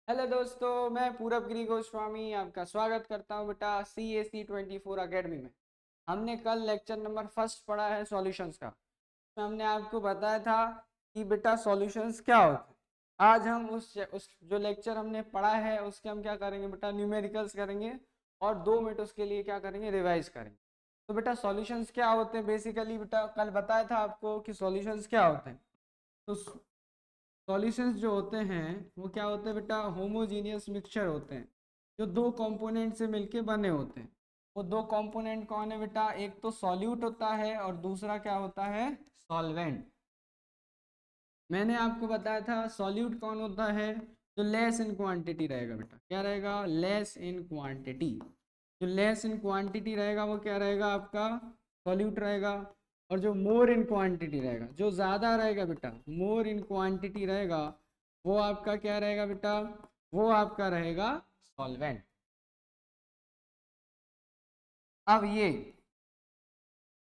Hello दोस्तों, मैं पूरब गिरी गोस्वामी आपका स्वागत करता हूं बेटा CAC 24 अकेडमी में। हमने कल लेक्चर नंबर फर्स्ट पढ़ा है सॉल्यूशंस का। तो हमने आपको बताया था कि बेटा सॉल्यूशंस क्या होते हैं। आज हम उस जो लेक्चर हमने पढ़ा है उसके हम क्या करेंगे बेटा, न्यूमेरिकल्स करेंगे और 2 मिनट उसके लिए क्या करेंगे, रिवाइज करेंगे। तो बेटा सॉल्यूशंस क्या होते हैं बेसिकली, बेटा कल बताया था आपको कि सॉल्यूशंस क्या होते हैं। तो सॉल्यूशंस जो होते हैं वो क्या होते हैं बेटा, होमोजीनियस मिक्सचर होते हैं जो दो कंपोनेंट से मिलके बने होते हैं। वो दो कंपोनेंट कौन है बेटा, एक तो सॉल्यूट होता है और दूसरा क्या होता है, सॉल्वेंट। मैंने आपको बताया था सॉल्यूट कौन होता है, जो लेस इन क्वांटिटी रहेगा बेटा। क्या रहेगा, लेस इन क्वांटिटी। जो लेस इन क्वांटिटी रहेगा वो क्या रहेगा आपका, सॉल्यूट रहेगा। और जो मोर इन क्वांटिटी रहेगा, जो ज़्यादा रहेगा बेटा, मोर इन क्वांटिटी रहेगा, वो आपका क्या रहेगा बेटा, वो आपका रहेगा सॉल्वेंट। अब ये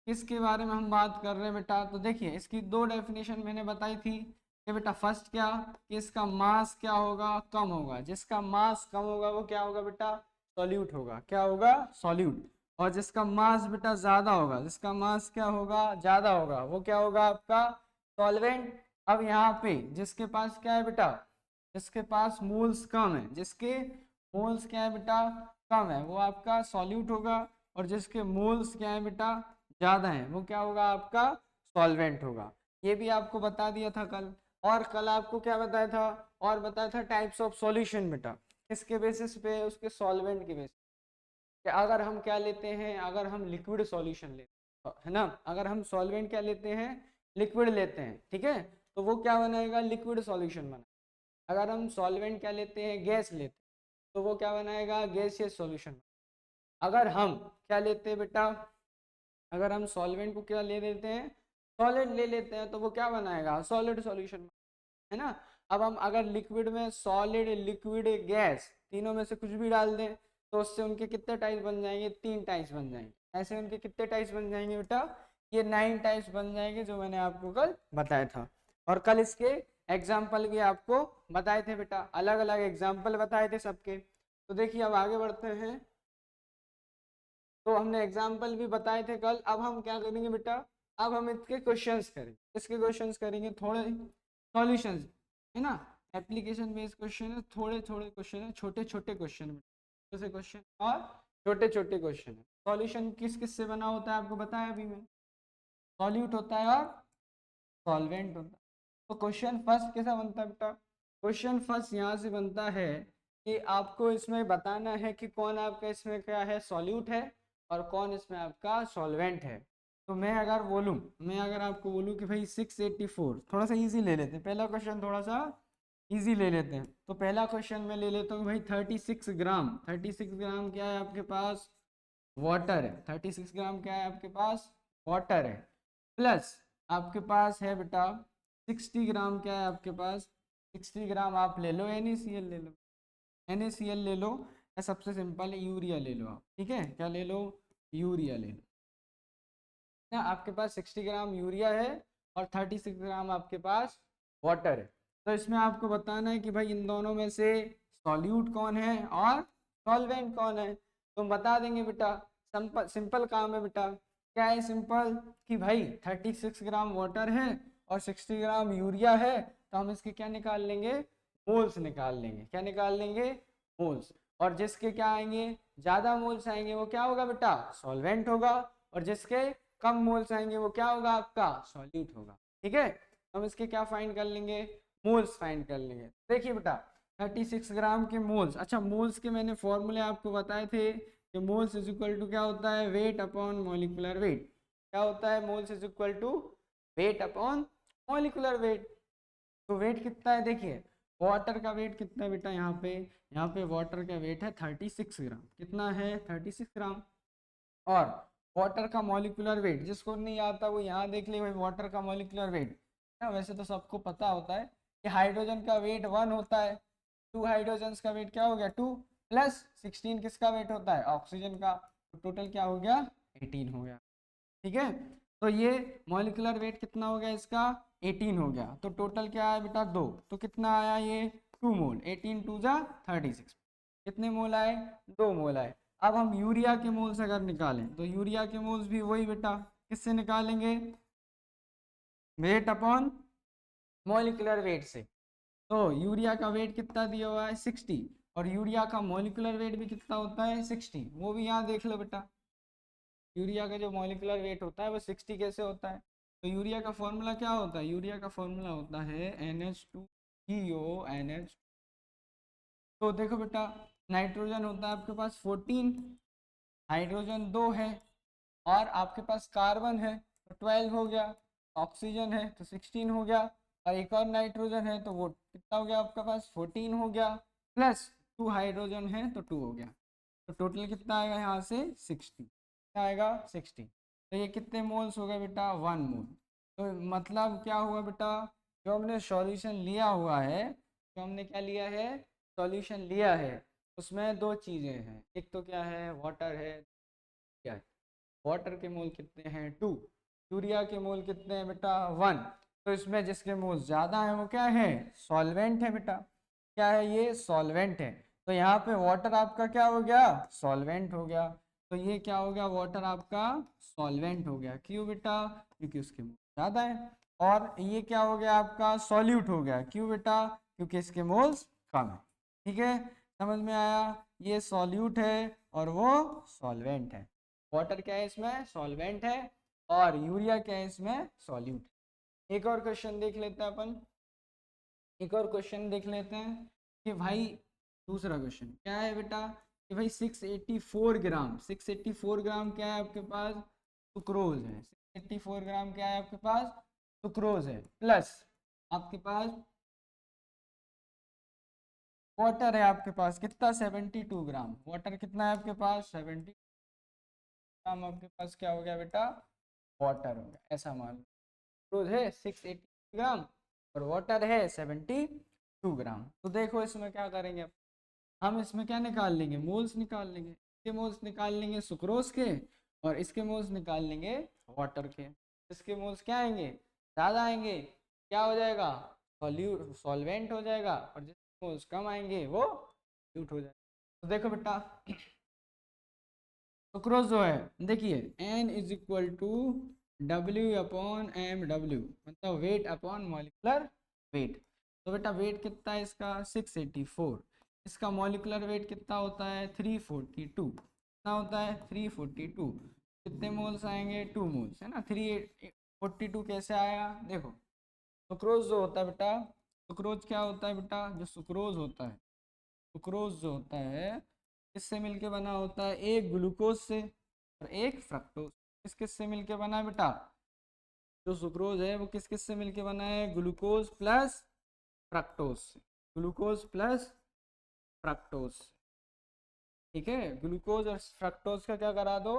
किसके बारे में हम बात कर रहे हैं बेटा, तो देखिए इसकी दो डेफिनेशन मैंने बताई थी कि बेटा फर्स्ट क्या, कि इसका मास क्या होगा, कम होगा। जिसका मास कम होगा वो क्या होगा बेटा, सॉल्यूट होगा। क्या होगा, सॉल्यूट। और जिसका मास बेटा ज्यादा होगा, जिसका मास क्या होगा, ज्यादा होगा, वो क्या होगा आपका सॉल्वेंट। अब यहाँ पे जिसके पास क्या है बेटा, जिसके पास मोल्स कम है, जिसके मोल्स क्या है बेटा, कम है, वो आपका सॉल्यूट होगा। और जिसके मोल्स क्या है बेटा, ज़्यादा है, वो क्या होगा आपका सॉल्वेंट होगा। ये भी आपको बता दिया था कल। और कल आपको क्या बताया था, और बताया था टाइप्स ऑफ सॉल्यूशन बेटा। किसके बेसिस पे, उसके सॉल्वेंट के बेसिस पे। अगर हम क्या लेते हैं, अगर हम लिक्विड सॉल्यूशन लेते हैं, है ना, अगर हम सॉल्वेंट क्या लेते हैं, लिक्विड लेते हैं, ठीक है, तो वो क्या बनाएगा, लिक्विड सॉल्यूशन बना। अगर हम सॉल्वेंट क्या लेते हैं, गैस लेते हैं, तो वो क्या बनाएगा, गैसियस सॉल्यूशन। अगर हम क्या लेते हैं बेटा, अगर हम सॉल्वेंट को क्या ले लेते हैं, सॉलिड ले लेते हैं, तो वो क्या बनाएगा, सॉलिड सॉल्यूशन, है ना। अब हम अगर लिक्विड में सॉलिड, लिक्विड, गैस तीनों में से कुछ भी डाल दें, तो उससे उनके कितने टाइप्स बन जाएंगे, 3 टाइप्स बन जाएंगे। ऐसे उनके कितने टाइप्स बन जाएंगे बेटा, ये 9 टाइप्स बन जाएंगे, जो मैंने आपको कल बताया था। और कल इसके एग्जाम्पल भी आपको बताए थे बेटा, अलग अलग एग्जाम्पल बताए थे सबके। तो देखिए अब आगे बढ़ते हैं। तो हमने एग्जाम्पल भी बताए थे कल। अब हम क्या करेंगे बेटा, अब हम इसके क्वेश्चंस करेंगे। इसके क्वेश्चंस करेंगे, थोड़े सॉल्यूशंस, है ना। एप्लीकेशन बेस्ड क्वेश्चन है, थोड़े थोड़े क्वेश्चन है, छोटे छोटे क्वेश्चन है, जैसे क्वेश्चन और छोटे छोटे क्वेश्चन है। सॉल्यूशन किस किस से बना होता है आपको बताया अभी मैं, सॉल्यूट होता है और सॉल्वेंट होता है। तो क्वेश्चन फर्स्ट कैसा बनता है बेटा, क्वेश्चन फर्स्ट यहाँ से बनता है कि आपको इसमें बताना है कि कौन आपका इसमें क्या है, सॉल्यूट है, और कौन इसमें आपका सॉल्वेंट है। तो मैं अगर बोलूँ, मैं अगर आपको बोलूँ कि भाई 684, थोड़ा सा इजी ले लेते हैं पहला क्वेश्चन, थोड़ा सा इजी ले लेते हैं। तो पहला क्वेश्चन मैं ले लेता हूँ भाई 36 ग्राम, 36 ग्राम क्या है आपके पास, वाटर है। 36 ग्राम क्या है आपके पास, वाटर है। प्लस आपके पास है बेटा 60 ग्राम, क्या है आपके पास, 60 ग्राम आप ले लो NaCl ले लो, NaCl ले लो, या सबसे सिंपल यूरिया ले लो आप, ठीक है, क्या ले लो, यूरिया ले लो ना। आपके पास 60 ग्राम यूरिया है और 36 ग्राम आपके पास वाटर है। तो इसमें आपको बताना है कि भाई इन दोनों में से सॉल्यूट कौन है और सॉल्वेंट कौन है। तो हम बता देंगे बेटा, सिंपल सिंपल काम है बेटा। क्या है सिंपल, कि भाई 36 ग्राम वाटर है और 60 ग्राम यूरिया है, तो हम इसके क्या निकाल लेंगे, मोल्स निकाल लेंगे। क्या निकाल लेंगे, मोल्स। और जिसके क्या आएंगे, ज्यादा मोल्स आएंगे, वो क्या होगा बेटा, सॉल्वेंट होगा। और जिसके कम मोल्स आएंगे वो क्या होगा आपका, सॉल्यूट होगा। ठीक है, हम इसके क्या फाइंड कर लेंगे, मोल्स फाइंड कर लेंगे। देखिए बेटा 36 ग्राम के मोल्स, अच्छा मोल्स के मैंने फॉर्मूले आपको बताए थे कि मोल्स इज इक्वल टू क्या होता है, वेट अपॉन मॉलिक्यूलर वेट। क्या होता है, moles is equal to weight upon molecular weight. तो वेट कितना है, देखिए वाटर का वेट कितना है बेटा, यहाँ पे वाटर का वेट है 36 ग्राम। कितना है, 36 ग्राम। और वाटर का मॉलिक्यूलर वेट जिसको नहीं आता वो यहाँ देख ले भाई, वाटर का मॉलिक्यूलर वेट ना, वैसे तो सबको पता होता है कि हाइड्रोजन का वेट 1 होता है, 2 हाइड्रोजन का वेट क्या हो गया 2, प्लस 16 किसका वेट होता है, ऑक्सीजन का। तो टोटल क्या हो गया, 18 हो गया। ठीक है, तो ये मॉलिक्यूलर वेट कितना हो गया इसका, 18 हो गया। तो टोटल क्या है बेटा 2, तो कितना आया ये 2 मोल, 18 टू जा 36। कितने मोल आए? 2 मोल आए। अब हम यूरिया के मोल्स अगर निकालें तो यूरिया के मोल्स भी वही बेटा, किससे निकालेंगे? वेट अपॉन मॉलिक्यूलर वेट से। तो यूरिया का वेट कितना दिया हुआ है? 60, और यूरिया का मॉलिक्यूलर वेट भी कितना होता है? 60। वो भी यहाँ देख लो बेटा, यूरिया का जो मॉलिक्यूलर वेट होता है वो 60 कैसे होता है? तो यूरिया का फॉर्मूला क्या होता है? यूरिया का फॉर्मूला होता है NH2CONH। तो देखो बेटा, नाइट्रोजन होता है आपके पास 14, हाइड्रोजन 2 है, और आपके पास कार्बन है तो 12 हो गया, ऑक्सीजन है तो 16 हो गया, और एक और नाइट्रोजन है तो वो कितना हो गया आपका पास? 14 हो गया, प्लस 2 हाइड्रोजन है तो 2 हो गया। तो टोटल कितना आएगा यहाँ से? 60। क्या आएगा? 60। तो ये कितने मोल्स हो गए बेटा? 1 मोल। तो मतलब क्या हुआ बेटा, जो हमने सॉल्यूशन लिया हुआ है, जो हमने क्या लिया है? सॉल्यूशन लिया है, उसमें दो चीज़ें हैं। एक तो क्या है? वाटर है। क्या है? वाटर के मोल कितने हैं? 2। यूरिया के मोल कितने हैं बेटा? 1। तो इसमें जिसके मोल ज़्यादा हैं वो क्या है? सॉल्वेंट है बेटा। क्या है ये? सॉल्वेंट है। तो यहाँ पे वाटर आपका क्या हो गया? सॉल्वेंट हो गया। तो ये क्या हो गया? वाटर आपका सॉल्वेंट हो गया। क्यों बेटा? क्योंकि उसके मोल ज़्यादा है। और ये क्या हो गया आपका? सॉल्यूट हो गया। क्यों बेटा? क्योंकि इसके मोल्स कम है। ठीक है, समझ में आया? ये सॉल्यूट है और वो सॉल्वेंट है। वाटर क्या है इसमें? सॉल्वेंट है, और यूरिया क्या है इसमें? सॉल्यूट। एक और क्वेश्चन देख लेते हैं अपन, एक और क्वेश्चन देख लेते हैं कि भाई, दूसरा क्वेश्चन क्या है बेटा कि भाई 684 ग्राम, 684 ग्राम क्या है आपके पास? सुक्रोज है। 684 ग्राम क्या है आपके पास? सुक्रोज है, प्लस आपके पास वाटर है आपके पास कितना? 72 ग्राम। वाटर कितना है आपके पास? 70 ग्राम आपके पास क्या हो गया बेटा? वाटर हो गया। ऐसा मान लो रोज है 680 ग्राम और वाटर है 72 ग्राम। तो देखो इसमें क्या करेंगे हम इसमें क्या निकाल लेंगे? मोल्स निकाल लेंगे। इसके मोल्स निकाल लेंगे सुक्रोज के, और इसके मोल्स निकाल लेंगे वाटर के। इसके मोल्स क्या आएंगे? ज़्यादा आएंगे, क्या हो जाएगा? सॉल्वेंट हो जाएगा, और जिसके मोल्स कम आएंगे वो ल्यूट हो जाएगा। तो देखो बेटा, सुक्रोज जो है, देखिए N is equal to W/mW, मतलब वेट अपॉन मॉलिकुलर वेट। तो बेटा वेट कितना है इसका? 684। इसका मॉलिकुलर वेट कितना होता है? 342। कितना होता है? 342। कितने मोल्स आएंगे? 2 मोल्स है ना। 342 कैसे आया? देखो, सुक्रोज जो होता है बेटा, सुक्रोज क्या होता है बेटा? जो सुक्रोज होता है, सुक्रोज जो होता है किससे मिलके बना होता है? एक ग्लूकोज से और एक फ्रक्टोज। किस किस से मिलके बना है बेटा? जो सुक्रोज है वो किस किस से मिलके बना है? ग्लूकोज प्लस फ्रक्टोज से। Glucose plus fructose. ठीक है, ग्लूकोज और फ्रक्टोज का क्या करा दो?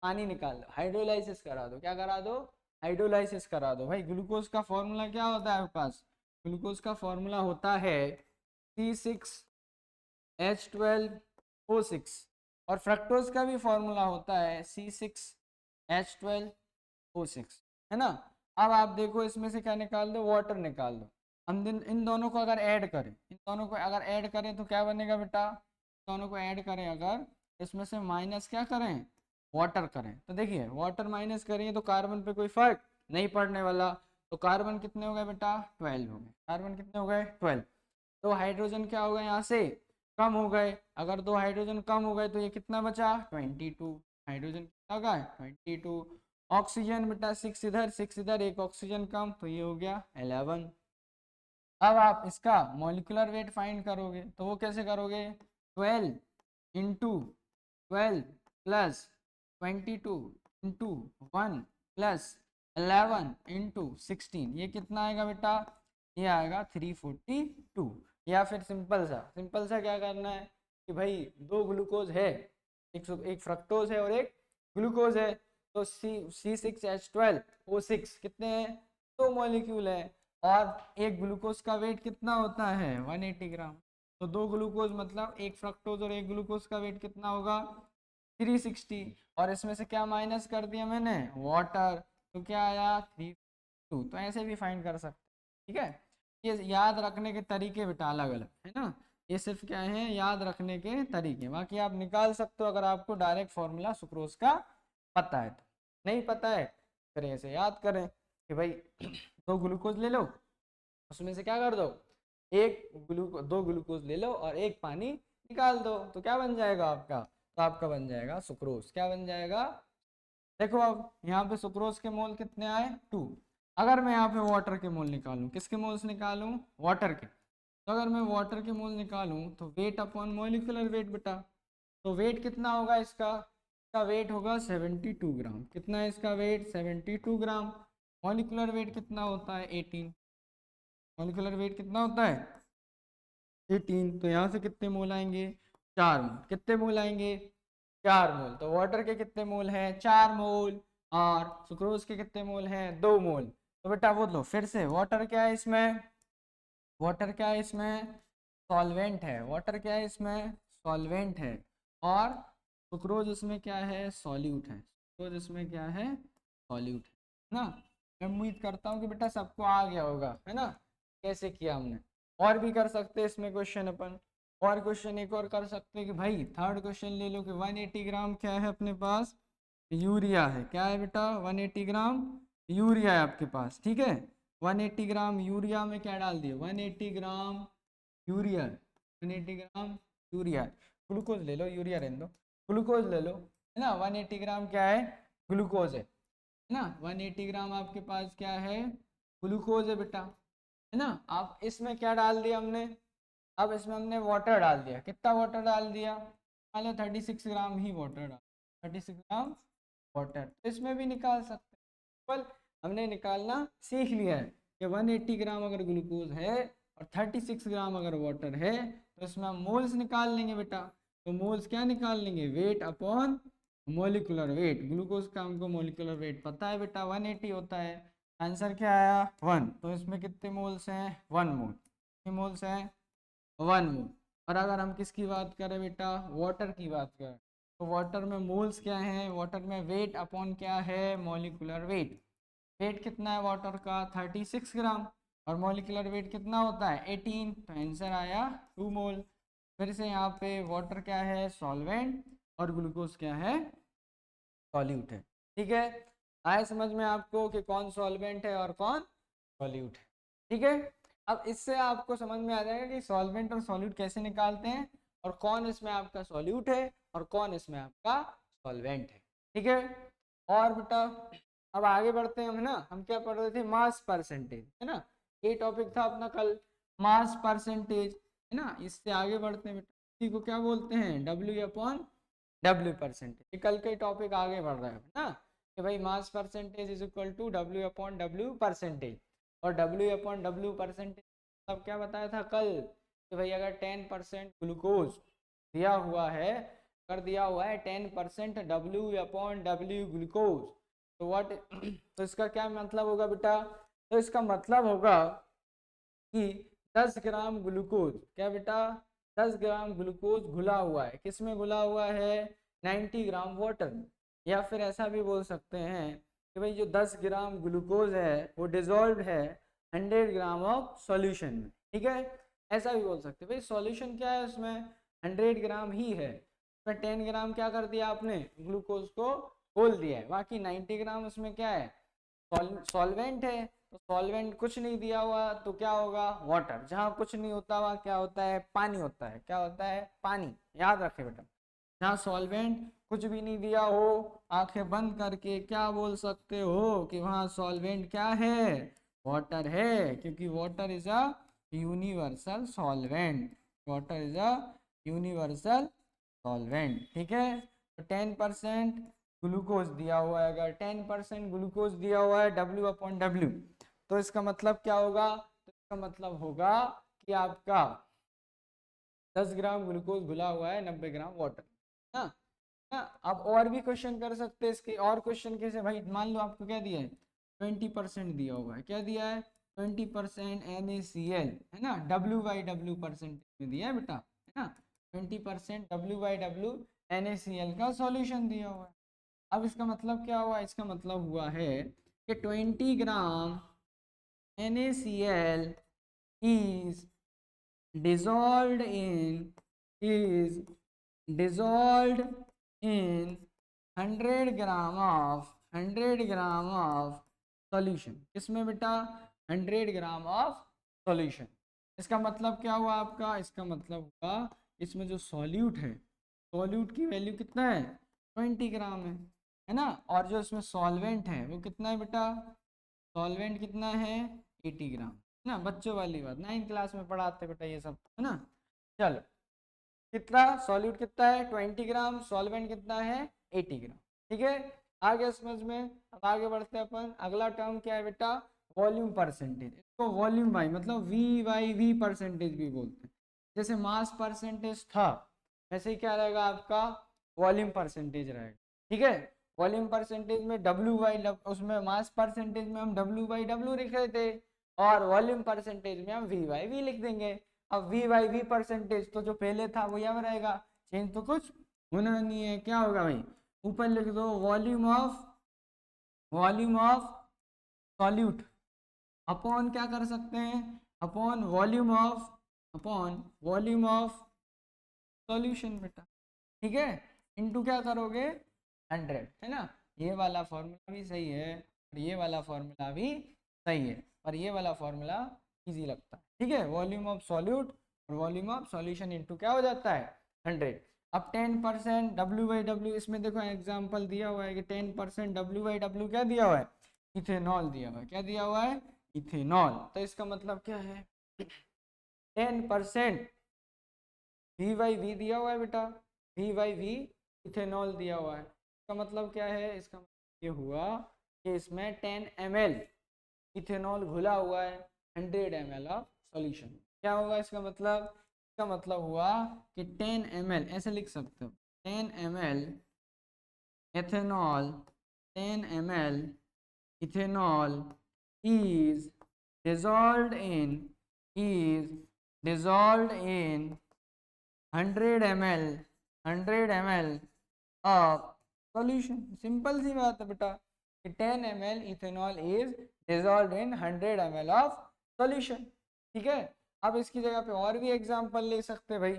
पानी निकाल दो, हाइड्रोलाइसिस करा दो। क्या करा दो? हाइड्रोलाइसिस करा दो। भाई ग्लूकोज का फॉर्मूला क्या होता है आपके पास? ग्लूकोज का फॉर्मूला होता है C6H12O6, और फ्रक्टोज का भी फॉर्मूला होता है C6H12O6, है ना। अब आप देखो इसमें से क्या निकाल दो? वाटर निकाल दो। हम इन दोनों को अगर ऐड करें, इन दोनों को अगर ऐड करें तो क्या बनेगा बेटा? दोनों को ऐड करें अगर, इसमें से माइनस क्या करें? वाटर करें। तो देखिए वाटर माइनस करेंगे तो कार्बन पे कोई फर्क नहीं पड़ने वाला। तो कार्बन कितने हो गए बेटा? 12 हो गए। कार्बन कितने हो गए? 12। तो हाइड्रोजन क्या हो गए यहाँ से? कम हो गए। अगर 2 हाइड्रोजन कम हो गए तो ये कितना बचा? 22। हाइड्रोजन कितना होगा? 22। ऑक्सीजन बेटा 6 इधर 6 इधर, एक ऑक्सीजन कम, तो ये हो गया 11। अब आप इसका मॉलिक्यूलर वेट फाइंड करोगे तो वो कैसे करोगे? 12 into 12 plus 22 into 1 plus 11 into 16, ये कितना आएगा बेटा? ये आएगा 342। या फिर सिंपल सा क्या करना है कि भाई दो ग्लूकोज है, एक फ्रक्टोज है और एक ग्लूकोज है, तो C6H12O6 कितने हैं? 2 मॉलिक्यूल है, और एक ग्लूकोज का वेट कितना होता है? 180 ग्राम। तो 2 ग्लूकोज मतलब एक फ्रक्टोज और एक ग्लूकोज का वेट कितना होगा? 360। और इसमें से क्या माइनस कर दिया मैंने? वाटर। तो क्या आया? 32। तो ऐसे भी फाइंड कर सकते हैं। ठीक है, ये याद रखने के तरीके बेटा अलग अलग है ना, ये सिर्फ क्या है याद रखने के तरीके, बाकी आप निकाल सकते हो अगर आपको डायरेक्ट फॉर्मूला सुक्रोज का पता है तो। नहीं पता है फिर ऐसे याद करें कि भाई 2 ग्लूकोज ले लो, उसमें से क्या कर दो, दो ग्लूकोज ले लो और 1 पानी निकाल दो, तो क्या बन जाएगा आपका, तो आपका बन जाएगा सुक्रोज। क्या बन जाएगा, देखो अब यहाँ पे सुक्रोज के मोल कितने आए 2। अगर मैं यहाँ पे वाटर के मोल निकालूं, किसके मोल्स निकालूं, वाटर के, तो अगर मैं वाटर के मोल निकालूं तो वेट अपॉन मोलिकुलर वेट बेटा, तो वेट कितना होगा इसका वेट होगा 72 ग्राम। कितना है इसका वेट 72 ग्राम। मॉलिकुलर वेट कितना होता है 18। मॉलिकुलर वेट कितना होता है 18। तो यहाँ से कितने मोल आएंगे 4 मोल। कितने मोल आएंगे 4 मोल। तो वाटर के कितने मोल हैं 4 मोल और सुक्रोज के कितने मोल हैं 2 मोल। तो बेटा वो लो फिर से, वाटर क्या है इसमें, वाटर क्या है इसमें सॉल्वेंट है, वाटर क्या है इसमें सॉल्वेंट है, और सुक्रोज इसमें क्या है सॉल्यूट है, सुक्रोज इसमें क्या है सॉल्यूट है ना। मैं उम्मीद करता हूँ कि बेटा सबको आ गया होगा है ना कैसे किया हमने। और भी कर सकते हैं इसमें क्वेश्चन अपन, और क्वेश्चन एक और कर सकते हैं कि भाई थर्ड क्वेश्चन ले लो कि 180 ग्राम क्या है अपने पास यूरिया है। क्या है बेटा 180 ग्राम यूरिया है आपके पास, ठीक है। 180 ग्राम यूरिया में क्या डाल दिया 180 gram urea, 180 gram urea. Glucose ले लो, यूरिया रहने दो, ग्लूकोज ले लो है ना। 180 ग्राम क्या है ग्लूकोज है ना। 180 ग्राम आपके पास क्या है ग्लूकोज है बेटा है ना। आप इसमें क्या डाल दिया हमने, अब इसमें हमने वाटर डाल दिया। कितना वाटर डाल दिया, मान लो 36 ग्राम ही वाटर डाल, 36 ग्राम वाटर। तो इसमें भी निकाल सकते हैं, केवल हमने निकालना सीख लिया है कि 180 ग्राम अगर ग्लूकोज है और 36 ग्राम अगर वाटर है तो इसमें हम मोल्स निकाल लेंगे बेटा। तो मोल्स क्या निकाल लेंगे weight upon molecular weight. Glucose का हमको मोलिकुलर वेट पता है बेटा 180 होता है। आंसर क्या आया 1। तो इसमें कितने मोल्स हैं 1 मोल, कितने मोल्स हैं 1 मोल। और अगर हम किसकी बात करें बेटा वाटर की बात करें तो वाटर में मोल्स क्या हैं, वाटर में वेट अपॉन क्या है मॉलिक्यूलर वेट। वेट कितना है वाटर का 36 ग्राम और मॉलिक्यूलर वेट कितना होता है 18। तो आंसर आया 2 मोल। फिर से यहाँ पे वाटर क्या है सॉल्वेंट और ग्लूकोज क्या है सॉल्यूट है, ठीक है। आए समझ में आपको कि कौन सॉल्वेंट है और कौन सॉल्यूट है, ठीक है। अब इससे आपको समझ में आ जाएगा कि सॉल्वेंट और सॉल्यूट कैसे निकालते हैं और कौन इसमें आपका सॉल्यूट है और कौन इसमें आपका सॉल्वेंट है, ठीक है। और बेटा अब आगे बढ़ते हैं हम ना, हम क्या पढ़ रहे थे मास परसेंटेज है ना, ये टॉपिक था अपना कल मास परसेंटेज है ना। इससे आगे बढ़ते हैं बेटा, इसी को क्या बोलते हैं डब्ल्यू अपॉन डब्ल्यू परसेंटेज। कल के टॉपिक आगे बढ़ रहा है ना कि भाई mass percentage is equal to W upon W percentage. और डब्ल्यू अपॉन डब्ल्यू परसेंटेज तब क्या बताया था कल कि भाई अगर 10% ग्लूकोज दिया हुआ है, कर दिया हुआ है 10% डब्ल्यू अपॉन डब्ल्यू ग्लूकोज तो व्हाट तो इसका क्या मतलब होगा बेटा, तो इसका मतलब होगा कि 10 ग्राम ग्लूकोज क्या बेटा 10 ग्राम ग्लूकोज घुला हुआ है, किस में घुला हुआ है 90 ग्राम वाटर। या फिर ऐसा भी बोल सकते हैं कि भाई जो 10 ग्राम ग्लूकोज है वो डिजोल्व है 100 ग्राम ऑफ सॉल्यूशन में, ठीक है। ऐसा भी बोल सकते हैं भाई सॉल्यूशन क्या है उसमें 100 ग्राम ही है, उसमें 10 ग्राम क्या कर दिया आपने ग्लूकोज को खोल दिया है, बाकी 90 ग्राम उसमें क्या है सॉल्वेंट है। तो सॉल्वेंट कुछ नहीं दिया हुआ तो क्या होगा वाटर, जहाँ कुछ नहीं होता हुआ क्या होता है पानी होता है, क्या होता है पानी। याद रखे बेटा जहाँ सॉल्वेंट कुछ भी नहीं दिया हो आंखें बंद करके क्या बोल सकते हो कि वहाँ सॉल्वेंट क्या है वाटर है, क्योंकि water is a universal solvent, water is a universal solvent, ठीक है। तो 10% ग्लूकोज दिया हुआ है, अगर 10% ग्लूकोज दिया हुआ है डब्ल्यू अपॉन डब्ल्यू तो इसका मतलब क्या होगा, तो इसका मतलब होगा कि आपका 10 ग्राम ग्लूकोज घुला हुआ है 90 ग्राम वाटर ना ना। आप और भी क्वेश्चन कर सकते हैं इसके, और क्वेश्चन कैसे भाई मान लो आपको क्या दिया है 20% दिया हुआ है, क्या दिया है 20% NaCl है ना, W/W परसेंट में दिया है बेटा है ना। 20% W/W NaCl का सॉल्यूशन दिया हुआ है। अब इसका मतलब क्या हुआ, इसका मतलब हुआ है कि 20 ग्राम NaCl is dissolved in is dissolved in 100 gram of solution. किसमें बेटा? 100 ग्राम ऑफ सॉल्यूशन। इसका मतलब क्या हुआ आपका? इसका मतलब हुआ इसमें जो सॉल्यूट है, सॉल्यूट की वैल्यू कितना है? 20 ग्राम है ना। और जो इसमें सॉल्वेंट है वो कितना है बेटा? सॉल्वेंट कितना है? 80 ग्राम, है ना। बच्चों वाली बात, 9th क्लास में पढ़ाते बेटा ये सब, है ना। चलो, कितना सॉल्यूट कितना है? 20 ग्राम। सॉल्वेंट कितना है? 80 ग्राम। ठीक है, आगे समझ में। अब आगे बढ़ते हैं अपन। अगला टर्म क्या है बेटा? Volume percentage. इसको वॉल्यूम बाई मतलब वी परसेंटेज भी बोलते हैं। जैसे मास परसेंटेज था, वैसे ही क्या रहेगा आपका? वॉल्यूम परसेंटेज रहेगा। ठीक है, वॉल्यूम परसेंटेज में डब्ल्यू बाई, उसमें मास परसेंटेज में हम डब्ल्यू बाई डब्ल्यू लिख रहे थे, और वॉल्यूम परसेंटेज में हम वी बाई वी लिख देंगे। अब वी बाई वी परसेंटेज तो जो पहले था वो यहाँ रहेगा, चेंज तो कुछ होना नहीं है। क्या होगा भाई? ऊपर लिख दो वॉल्यूम ऑफ सॉल्यूट अपॉन क्या कर सकते हैं? अपॉन वॉल्यूम ऑफ सॉल्यूशन बेटा। ठीक है, इनटू क्या करोगे? 100, है ना। ये वाला फॉर्मूला भी सही है और ये वाला फॉर्मूला भी सही है, पर ये वाला फॉर्मूला इजी लगता है। ठीक है, वॉल्यूम ऑफ सॉल्यूट और वॉल्यूम ऑफ सॉल्यूशन इनटू क्या हो जाता है? 100। अब 10% डब्ल्यू बाई डब्ल्यू, इसमें देखो एग्जांपल दिया हुआ है कि 10% डब्ल्यू बाई डब्ल्यू क्या दिया हुआ है? इथेनॉल दिया हुआ है। क्या दिया हुआ है? इथेनॉल। तो इसका मतलब क्या है? 10% वी बाई वी दिया हुआ है बेटा, वी बाई वी इथेनॉल दिया हुआ है। इसका मतलब क्या है? इसका मतलब ये हुआ कि इसमें 10 ml इथेनॉल घुला हुआ है 100 ml ऑफ सॉल्यूशन। क्या होगा इसका मतलब? इसका मतलब हुआ कि 10 ml, ऐसे लिख सकते हो, 10 ml ethanol, 10 ml ethanol is dissolved in is dissolved in 100 ml of solution. Simple सी बात है बेटा कि 10 ml ethanol is dissolve in 100 ml of solution. ठीक है, अब इसकी जगह पे और भी एग्जांपल ले सकते हैं भाई।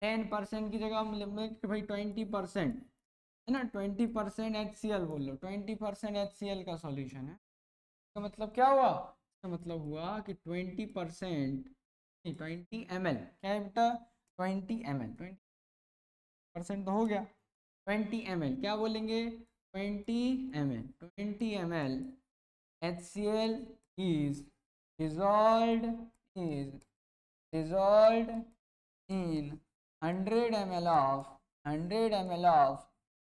10% की जगह हम लिख भाई 20%, है ना। 20% HCl बोल लो, 20% HCl का सॉल्यूशन है। इसका मतलब क्या हुआ? इसका मतलब हुआ कि 20%, 20 ml क्या है बेटा? 20 ml, 20% तो हो गया। 20 ml क्या बोलेंगे? 20 ml HCl is dissolved is dissolved in 100 ml of 100 ml of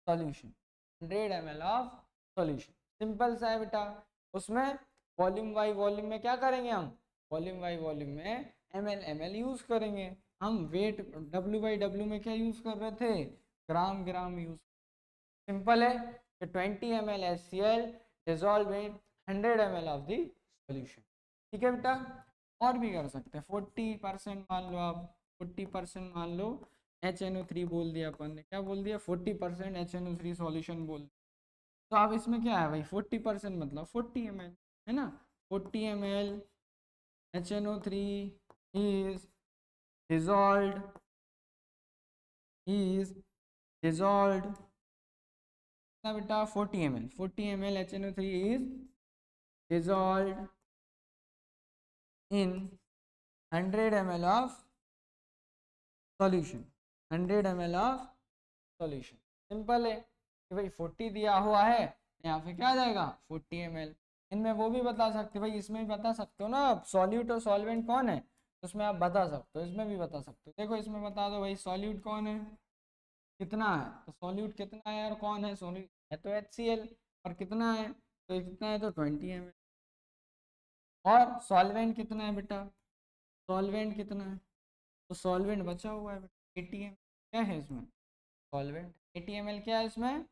solution, 100 ml of solution। Simple सा है बेटा। उसमें वॉल्यूम बाई वॉल्यूम में क्या करेंगे हम? वॉल्यूम बाई वॉल्यूम में ml यूज करेंगे। हम वेट w बाई डब्ल्यू में क्या यूज कर रहे थे? ग्राम यूज। सिंपल है कि 20 ml HCl dissolved in 100 ml of the solution। ठीक है बेटा, और भी कर सकते हैं। 40% मान लो आप, 40% मान लो HNO3 बोल दिया अपन ने। क्या बोल दिया? 40% HNO3 सॉल्यूशन बोल। तो अब इसमें क्या है भाई? 40% मतलब 40 ml, है ना। 40 ml HNO3 is dissolved कितना बेटा? 40 ml, 40 ml HNO3 is dissolved in 100 ml of solution, 100 ml of solution। Simple है कि भाई 40 दिया हुआ है, यहाँ पे क्या आ जाएगा? 40 ml। इनमें वो भी बता सकते भाई, इसमें भी बता सकते हो ना आप, सॉल्यूट और सॉल्वेंट कौन है, तो उसमें आप बता सकते हो, इसमें भी बता सकते हो। देखो इसमें बता दो भाई, सॉल्यूट कौन है, कितना है, तो सॉल्यूट कितना है और कौन है? सॉल्यूट है तो HCl, और कितना है? तो कितना है? तो 20 ml। और सॉल्वेंट कितना है बेटा? सॉल्वेंट कितना है? तो सॉल्वेंट बचा हुआ है बेटा 80 ml। क्या है इसमें? सॉल्वेंट। 80 ml क्या है इसमें?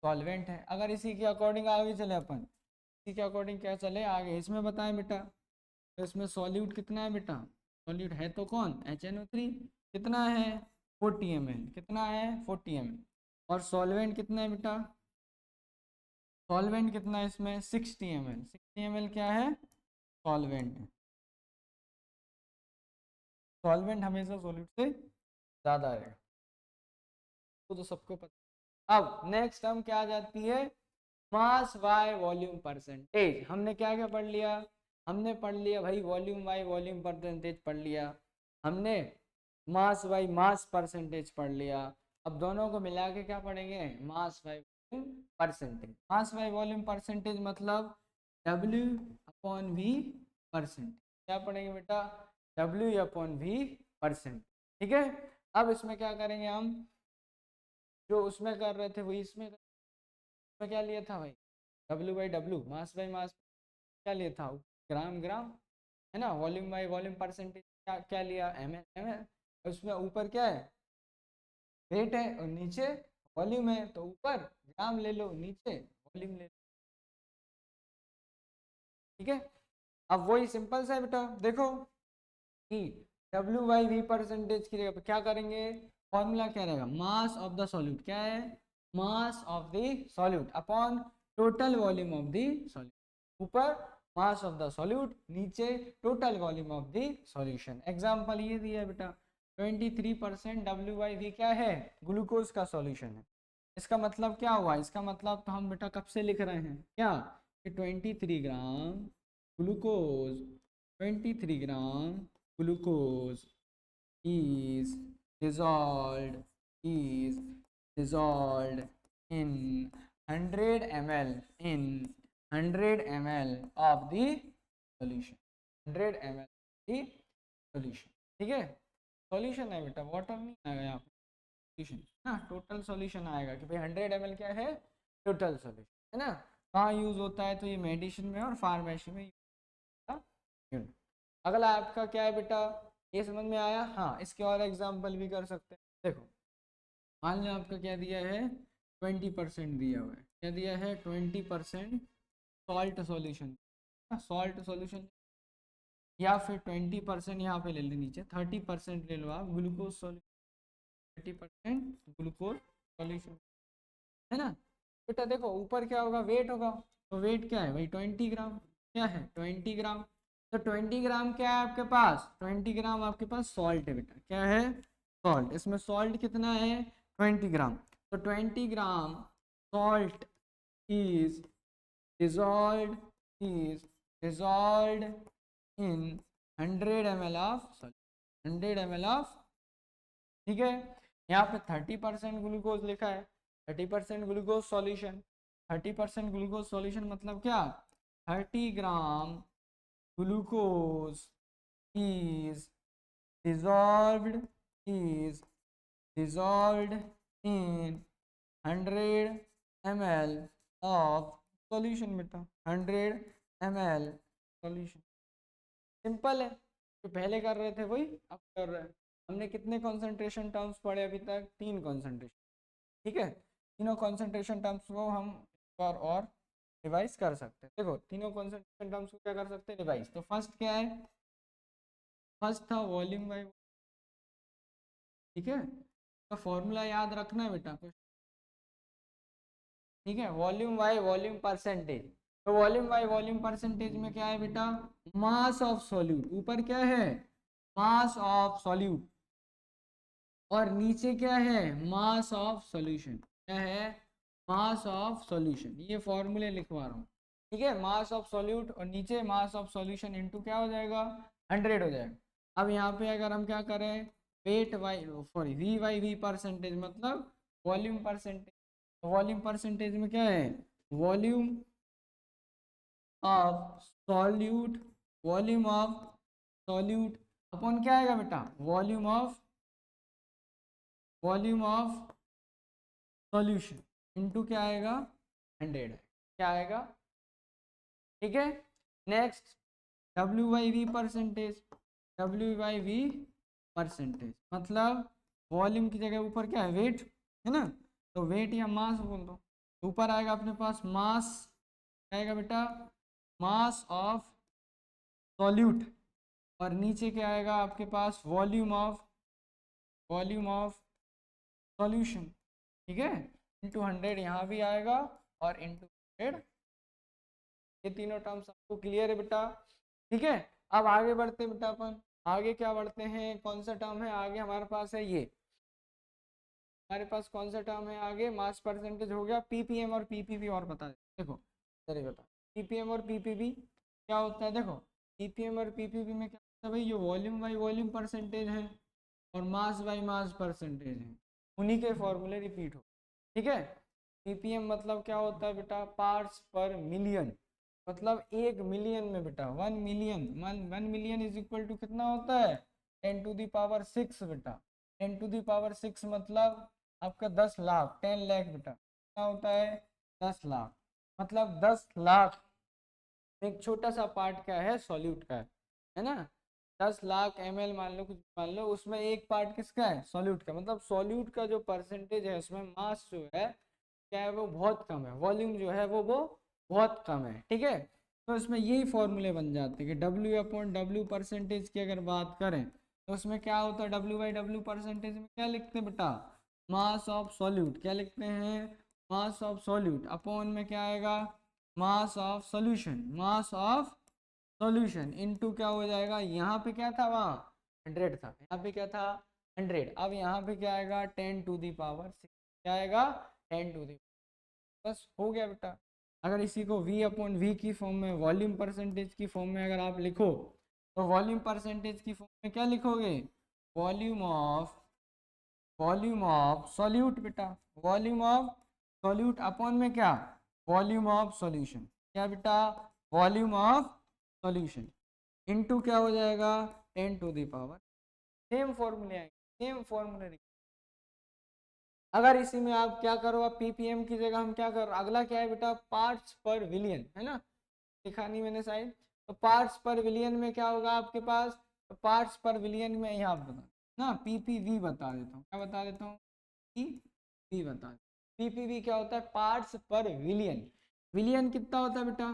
सॉल्वेंट है। अगर इसी के अकॉर्डिंग आगे चले अपन, इसी के अकॉर्डिंग क्या चले आगे, इसमें बताएं बेटा, तो इसमें सॉल्यूट कितना है बेटा? सॉल्यूट है तो कौन? HNO3। कितना है? 40 ml। कितना है? 40 ml। और सॉल्वेंट कितना है बेटा? सॉल्वेंट कितना है इसमें? 60 ml। 60 ml क्या है? सॉल्वेंट है। सॉल्वेंट हमेशा सॉल्यूट से ज्यादा रहेगा, तो सबको पता। अब नेक्स्ट टर्म क्या आ जाती है, मास बाय वॉल्यूम परसेंटेज। हमने क्या क्या पढ़ लिया, हमने पढ़ लिया भाई वॉल्यूम बाय वॉल्यूम परसेंटेज पढ़ लिया, हमने मास बाय मास परसेंटेज पढ़ लिया। अब दोनों को मिला के क्या पढ़ेंगे, mass by volume percentage. Mass by volume percentage मतलब W अपॉन V परसेंट। क्या पढ़ेंगे बेटा, W अपॉन V परसेंट। ठीक है, अब इसमें क्या करेंगे हम, जो उसमें कर रहे थे वही इसमें क्या लिया था भाई, W/W, मास बाय मास क्या लिया था, ग्राम ग्राम, है ना। वॉल्यूम बाय वॉल्यूम परसेंटेज क्या क्या लिया, ml। उसमें ऊपर क्या है, वेट है, और नीचे वॉल्यूम है, तो ऊपर ग्राम ले लो, नीचे वॉल्यूम ले लो। ठीक है, अब वही सिंपल सा है बेटा, देखो कि W/V परसेंटेज की जगह पे क्या करेंगे, फॉर्मूला क्या रहेगा, मास ऑफ द सॉल्यूट, क्या है, mass of the solute upon total volume of the solute. ऊपर मास ऑफ द सॉल्यूट, नीचे total volume of the solution. Example ये दिया है बेटा, 23% W/V क्या है, ग्लूकोज का सॉल्यूशन है। इसका मतलब क्या हुआ, इसका मतलब तो हम बेटा कब से लिख रहे हैं क्या, कि 23 gram glucose, 23 gram glucose is dissolved is dissolved in 100 ml in 100 ml of the solution, 100 ml the solution। ठीक है, सॉल्यूशन है बेटा, वाटर नहीं आएगा यहाँ पे, सॉल्यूशन ना, टोटल सॉल्यूशन आएगा कि भाई 100 ml क्या है, टोटल सॉल्यूशन है ना। कहाँ यूज होता है, तो ये मेडिसिन में और फार्मेसी में यूज। अगला आपका क्या है बेटा, ये समझ में आया, हाँ इसके और एग्जाम्पल भी कर सकते हैं। देखो मान लो आपका क्या दिया है, 20% दिया हुआ है, क्या दिया है, 20% सॉल्ट सॉल्यूशन, सॉल्ट सॉल्यूशन, या फिर 20% यहाँ पे ले लो, नीचे 30% ले लो आप ग्लूकोज सॉल्यूशन, 30% ग्लूकोज सॉल्यूशन, है ना। बेटा देखो ऊपर क्या होगा, वेट होगा, तो वेट क्या है भाई 20 ग्राम, क्या है 20 ग्राम। तो 20 ग्राम क्या है आपके पास, 20 ग्राम आपके पास सॉल्ट है बेटा, क्या है, सॉल्ट। इसमें सॉल्ट कितना है, 20 ग्राम। तो 20 gram salt is dissolved is dissolved in 100 ml of salt, 100 ml of, ठीक है। यहाँ पे 30% ग्लूकोज लिखा है, 30% ग्लूकोज सॉल्यूशन, 30% ग्लूकोज सॉल्यूशन मतलब क्या, 30 gram glucose is dissolved is dissolved in 100 ml of solution बेटा, 100 ml सॉल्यूशन। सिंपल है, जो पहले कर रहे थे वही अब कर रहे हैं। हमने कितने कंसंट्रेशन टर्म्स पढ़े अभी तक, 3 कंसंट्रेशन। ठीक है, तीनों कंसंट्रेशन टर्म्स को हम एक बार और रिवाइज कर सकते हैं। देखो तीनों कंसंट्रेशन टर्म्स को क्या कर सकते हैं, रिवाइज। तो फर्स्ट क्या है, फर्स्ट था वॉल्यूम बाय, ठीक है, तो फॉर्मूला याद रखना है बेटा कुछ, ठीक है, वॉल्यूम बाय वॉल्यूम परसेंटेज। तो वॉल्यूम बाय वॉल्यूम परसेंटेज में क्या है बेटा, मास ऑफ सॉल्यूट, ऊपर क्या है, मास ऑफ सॉल्यूट, और नीचे क्या है, मास ऑफ सॉल्यूशन, क्या है, मास ऑफ सॉल्यूशन। ये फॉर्मूले लिखवा रहा हूँ, ठीक है, मास ऑफ सॉल्यूट और नीचे मास ऑफ सॉल्यूशन इनटू क्या हो जाएगा, 100 हो जाएगा। अब यहाँ पे अगर हम क्या करें, weight by sorry V/V percentage मतलब वॉल्यूम परसेंटेज, वॉल्यूम परसेंटेज में क्या है, volume of solute, volume of solute upon क्या आएगा बेटा, वॉल्यूम ऑफ सॉल्यूशन इनटू क्या आएगा, 100 है, क्या आएगा, ठीक है। Next W/V percentage, W/V percentage मतलब वॉल्यूम की जगह ऊपर क्या है, वेट है ना, तो वेट या मास बोल दो। ऊपर आएगा अपने पास मास, आएगा बेटा मास ऑफ सॉल्यूट, और नीचे क्या आएगा आपके पास, वॉल्यूम ऑफ सॉल्यूशन, ठीक है, इंटू 100 यहाँ भी आएगा और इंटू 100, ये तीनों टर्म्स आपको क्लियर है बेटा, ठीक है। अब आगे बढ़ते बेटा अपन, आगे क्या बढ़ते हैं, कौन सा टर्म है आगे हमारे पास है ये, हमारे पास कौन सा टर्म है आगे, मास परसेंटेज हो गया, पीपीएम और पीपीवी और बता दे। देखो चलिए बता, पीपीएम और पीपीवी क्या होता है, देखो पीपीएम और पीपीवी में क्या होता है भाई, ये वॉल्यूम बाई वॉल्यूम परसेंटेज है और मास बाई मास परसेंटेज है, उन्हीं के फॉर्मूले रिपीट हो। ठीक है, पीपीएम मतलब क्या होता है बेटा, पार्ट्स पर मिलियन, मतलब 1 मिलियन में बेटा, 1 million, 1 million is equal to कितना होता है, 10⁶ बेटा, 10⁶ मतलब आपका 10 लाख, 10 लाख बेटा, कितना होता है, 10 लाख, मतलब 10 लाख एक छोटा सा पार्ट क्या है, सॉल्यूट का है ना, 10 लाख ml मान लो, कुछ मान लो, उसमें एक पार्ट किसका है, सॉल्यूट का, मतलब सॉल्यूट का जो परसेंटेज है उसमें मास जो है क्या है, वो बहुत कम है, वॉल्यूम जो है वो बहुत कम है। ठीक है, तो इसमें यही फॉर्मूले बन जाते हैं कि W/W परसेंटेज की अगर बात करें तो उसमें क्या होता है, W/W परसेंटेज में क्या लिखते हैं बेटा, मास ऑफ सॉल्यूट, क्या लिखते हैं, मास ऑफ सॉल्यूट, अपॉन में क्या आएगा, mass of solution, mass of solution into क्या हो जाएगा, यहाँ पे क्या था, वहाँ 100 था, यहाँ पे क्या था 100, अब यहाँ पे क्या आएगा 10⁶, क्या आएगा 10⁶, बस हो गया बेटा। अगर इसी को V/V की फॉर्म में, वॉल्यूम परसेंटेज की फॉर्म में अगर आप लिखो तो वॉल्यूम परसेंटेज की फॉर्म में क्या लिखोगे, वॉल्यूम ऑफ सॉल्यूट बेटा, वॉल्यूम ऑफ सॉल्यूट अपॉन में क्या, वॉल्यूम ऑफ सॉल्यूशन, क्या बेटा, वॉल्यूम ऑफ सॉल्यूशन इनटू क्या हो जाएगा 10⁻, सेम फॉर्मूले आएंगे, सेम फॉर्मूले। अगर इसी में आप क्या करो, आप पीपीएम की जगह हम क्या करो, अगला क्या है बेटा, पार्ट्स पर विलियन, है ना, लिखा नहीं मैंने साइड, तो पार्ट्स पर विलियन में क्या होगा आपके पास, तो पार्ट्स पर विलियन में यहाँ बता ना, पीपीवी बता देता हूँ, क्या बता देता हूँ, पीपीवी बता, पीपीवी क्या होता है, पार्ट्स पर विलियन, विलियन कितना होता है बेटा,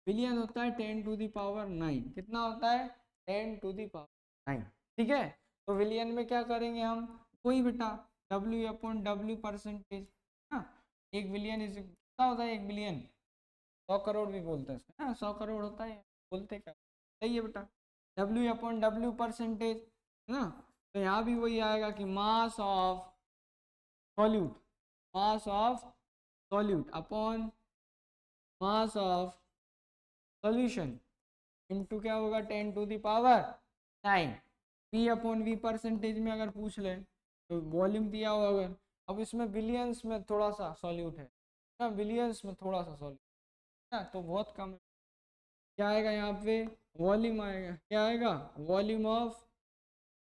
विलियन होता है 10⁹, कितना होता है 10⁹। ठीक है, तो विलियन में क्या करेंगे हम, कोई बेटा W/W परसेंटेज, हाँ 1 बिलियन इज कितना होता है, 1 बिलियन 100 करोड़ भी बोलते हैं इसको, हाँ 100 करोड़ होता है, बोलते क्या, सही है बेटा, W/W परसेंटेज है ना, तो यहाँ भी वही आएगा कि mass of solute, mass of solute upon mass of solution into क्या होगा 10⁹ V/V परसेंटेज में अगर पूछ ले तो वॉल्यूम दिया हुआ, अगर अब इसमें बिलियंस में थोड़ा सा सॉल्यूट है ना, बिलियंस में थोड़ा सा सॉल्यूट है तो बहुत कम है, क्या आएगा यहाँ पे, वॉल्यूम आएगा, क्या आएगा, वॉल्यूम ऑफ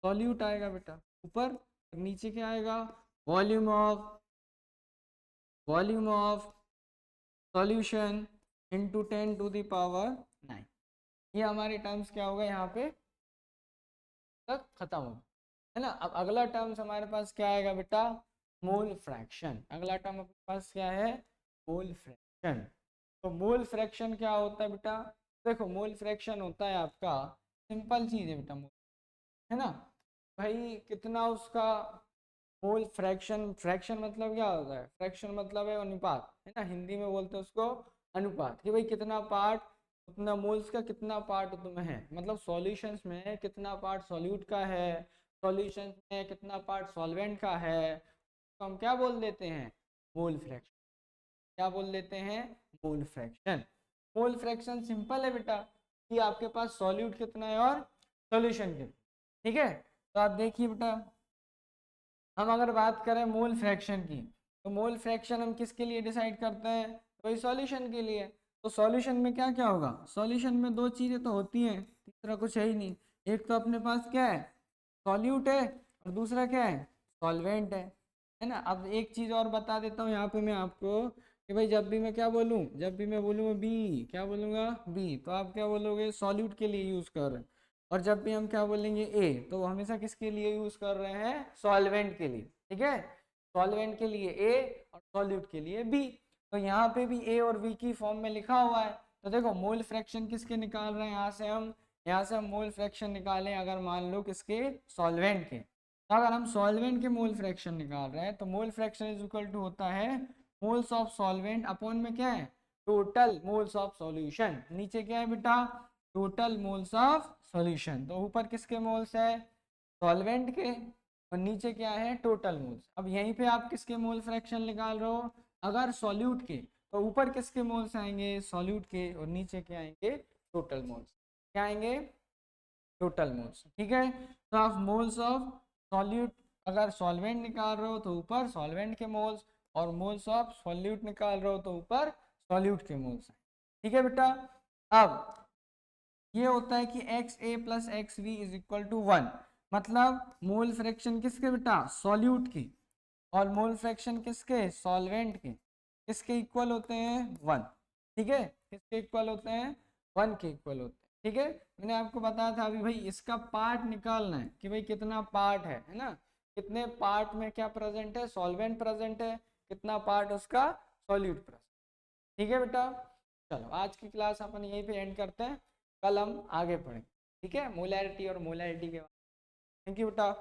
सॉल्यूट आएगा बेटा ऊपर, और नीचे क्या आएगा, वॉल्यूम ऑफ सॉल्यूशन इनटू 10⁹। ये हमारे टर्म्स क्या होगा यहाँ पे तक खत्म हो, है ना। अब अगला टर्म्स हमारे पास क्या आएगा बेटा, मोल फ्रैक्शन, अगला टर्म अपने पास क्या है, मोल फ्रैक्शन। तो मोल फ्रैक्शन क्या होता है बेटा, देखो मोल फ्रैक्शन होता है आपका, सिंपल चीज है बेटा, मोल है ना भाई, कितना उसका मोल फ्रैक्शन, फ्रैक्शन मतलब क्या होता है, फ्रैक्शन मतलब है अनुपात, है ना, हिंदी में बोलते हैं उसको अनुपात, कि भाई कितना पार्ट उतना मोल्स का कितना पार्ट उसमें है, मतलब सॉल्यूशंस में कितना पार्ट सॉल्यूट का है, सॉल्यूशंस में कितना पार्ट सॉल्वेंट का है, तो हम क्या बोल देते हैं, मोल फ्रैक्शन, क्या बोल देते हैं, mole fraction. Mole fraction simple है बेटा, कि आपके पास सॉल्यूट कितना है और सॉल्यूशन कितना, ठीक है। तो आप देखिए बेटा, हम अगर बात करें मोल फ्रैक्शन की, तो मोल फ्रैक्शन हम किसके लिए डिसाइड करते हैं, वही सॉल्यूशन के लिए। तो सॉल्यूशन में क्या क्या होगा, सॉल्यूशन में दो चीज़ें तो होती हैं, तीसरा कुछ है ही नहीं, एक तो अपने पास क्या है, सॉल्यूट है, और दूसरा क्या है, सॉल्वेंट है ना। अब एक चीज़ और बता देता हूँ यहाँ पे मैं आपको, कि भाई जब भी मैं क्या बोलूँ, जब भी मैं बोलूँगा बी, क्या बोलूँगा बी, तो आप क्या बोलोगे, सॉल्यूट के लिए यूज़ कर रहे हैं, और जब भी हम क्या बोलेंगे ए, तो वो हमेशा किसके लिए यूज कर रहे हैं, सॉल्वेंट के लिए, ठीक है, सॉल्वेंट के लिए ए और सॉल्यूट के लिए बी। तो यहाँ पे भी ए और बी की फॉर्म में लिखा हुआ है, तो देखो मोल फ्रैक्शन किसके निकाल रहे हैं, यहाँ से हम मोल फ्रैक्शन निकालें, अगर मान लो किसके, सॉल्वेंट के, तो अगर हम सॉल्वेंट के मोल फ्रैक्शन निकाल रहे हैं तो mole fraction is equal to होता है मोल्स ऑफ सॉल्वेंट अपॉन में क्या है, टोटल मोल्स ऑफ सॉल्यूशन, नीचे क्या है बेटा, टोटल मोल्स ऑफ सॉल्यूशन। तो ऊपर किसके मोल्स है, सॉल्वेंट के, और नीचे क्या है, टोटल मोल्स। अब यहीं पे आप किसके मोल फ्रैक्शन निकाल रहे हो, अगर सॉल्यूट के, तो ऊपर किसके मोल्स आएंगे, सॉल्यूट के, और नीचे क्या आएंगे, टोटल मोल्स। क्या आएंगे, टोटल मोल्स। ठीक है, तो आप मोल्स ऑफ सॉल्यूट, अगर सॉल्वेंट निकाल रहे हो तो ऊपर सॉल्वेंट के मोल्स, और मोल्स ऑफ सॉल्यूट निकाल रहे हो तो ऊपर सॉल्यूट के मोल्स। ठीक है बेटा। अब ये होता है कि X A plus X B is equal to 1, मतलब मोल फ्रैक्शन किसके बेटा, सॉल्यूट की, और मोल फ्रैक्शन किसके, सॉल्वेंट के, किसके इक्वल होते हैं, 1। ठीक है, किसके इक्वल होते हैं, 1 के इक्वल होते हैं। ठीक है, मैंने आपको बताया था अभी भाई इसका पार्ट निकालना है कि भाई कितना पार्ट है ना, कितने पार्ट में क्या प्रेजेंट है, सॉल्वेंट प्रेजेंट है, कितना पार्ट उसका सॉल्यूट प्रेजेंट। ठीक है बेटा, चलो आज की क्लास अपन यहीं पे एंड करते हैं, कल हम आगे पढ़ेंगे। ठीक है, मोलैरिटी और मोलैरिटी के। थैंक यू बेटा।